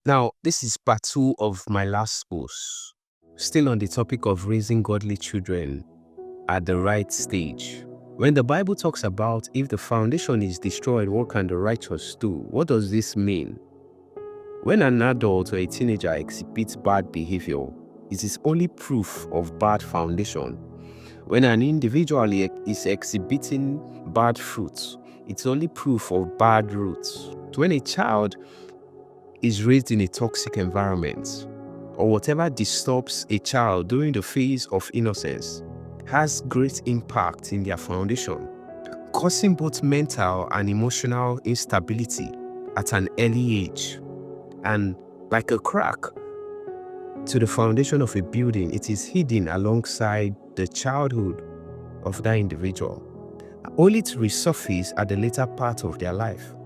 Now, this is part 2 of my last post, still on the topic of raising godly children at the right stage. When the Bible talks about if the foundation is destroyed, what can the righteous do? What does this mean? When an adult or a teenager exhibits bad behavior, it is only proof of bad foundation. When an individual is exhibiting bad fruits, it's only proof of bad roots. When a child is raised in a toxic environment, or whatever disturbs a child during the phase of innocence, has great impact in their foundation, causing both mental and emotional instability at an early age. And like a crack to the foundation of a building, it is hidden alongside the childhood of that individual, only to resurface at the later part of their life.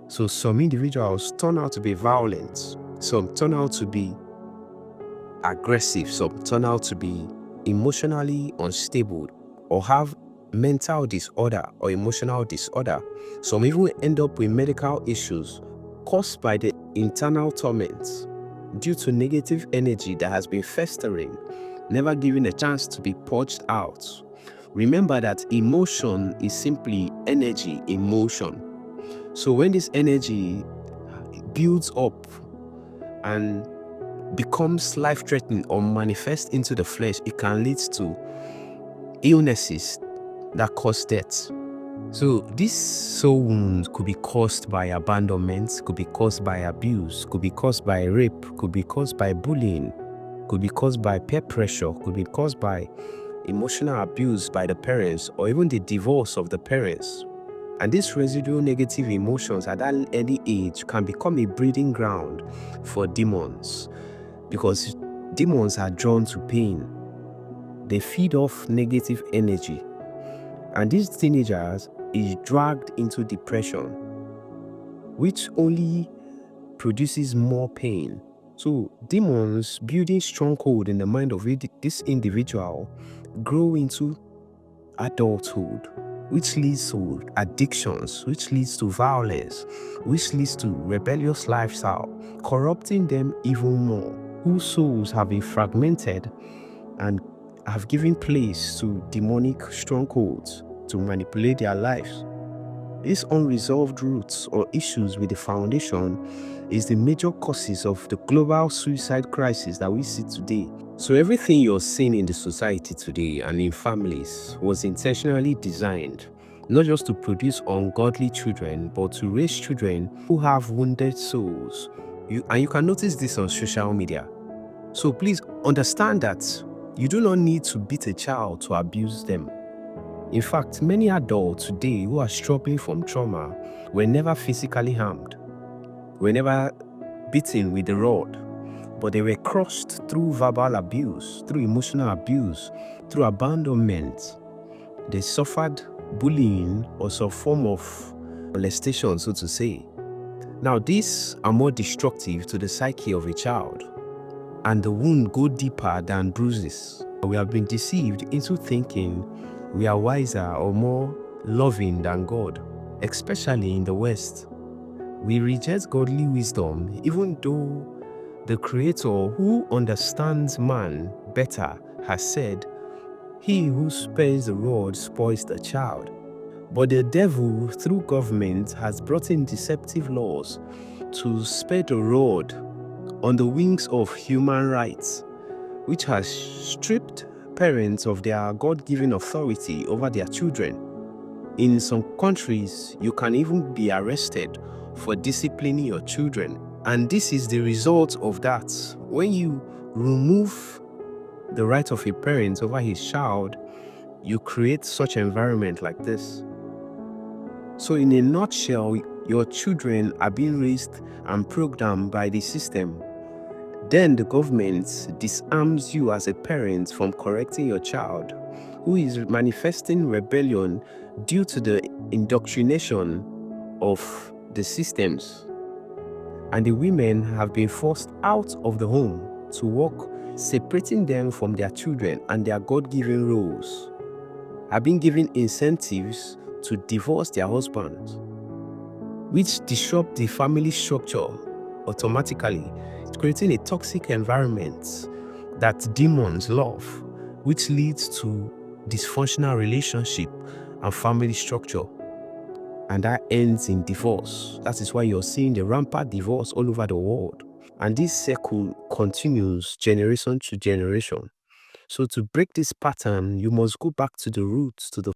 So some individuals turn out to be violent, some turn out to be aggressive, some turn out to be emotionally unstable or have mental disorder or emotional disorder. Some even end up with medical issues caused by the internal torments due to negative energy that has been festering, never given a chance to be purged out. Remember that emotion is simply energy in motion. So when this energy builds up and becomes life-threatening or manifests into the flesh, it can lead to illnesses that cause death. So this soul wound could be caused by abandonment, could be caused by abuse, could be caused by rape, could be caused by bullying, could be caused by peer pressure, could be caused by emotional abuse by the parents, or even the divorce of the parents. And these residual negative emotions at that early age can become a breeding ground for demons, because demons are drawn to pain. They feed off negative energy. And these teenagers is dragged into depression, which only produces more pain. So demons building stronghold in the mind of this individual grow into adulthood, which leads to addictions, which leads to violence, which leads to rebellious lifestyle, corrupting them even more, whose souls have been fragmented and have given place to demonic strongholds to manipulate their lives. These unresolved roots or issues with the foundation is the major causes of the global suicide crisis that we see today. So everything you're seeing in the society today and in families was intentionally designed not just to produce ungodly children, but to raise children who have wounded souls. And you can notice this on social media. So please understand that you do not need to beat a child to abuse them. In fact, many adults today who are struggling from trauma were never physically harmed, were never beaten with the rod, but they were crushed through verbal abuse, through emotional abuse, through abandonment. They suffered bullying or some form of molestation, so to say. Now, these are more destructive to the psyche of a child, and the wound go deeper than bruises. We have been deceived into thinking we are wiser or more loving than God, especially in the West. We reject godly wisdom even though the Creator, who understands man better, has said, "He who spares the rod spoils the child." But the devil, through government, has brought in deceptive laws to spare the rod on the wings of human rights, which has stripped parents of their God-given authority over their children. In some countries, you can even be arrested for disciplining your children. And this is the result of that. When you remove the right of a parent over his child, you create such an environment like this. So in a nutshell, your children are being raised and programmed by the system. Then the government disarms you as a parent from correcting your child, who is manifesting rebellion due to the indoctrination of the systems. And the women have been forced out of the home to work, separating them from their children and their God-given roles, have been given incentives to divorce their husbands, which disrupt the family structure automatically. It's creating a toxic environment that demons love, which leads to dysfunctional relationship and family structure. And that ends in divorce. That is why you're seeing the rampant divorce all over the world. And this circle continues generation to generation. So to break this pattern, you must go back to the roots, to the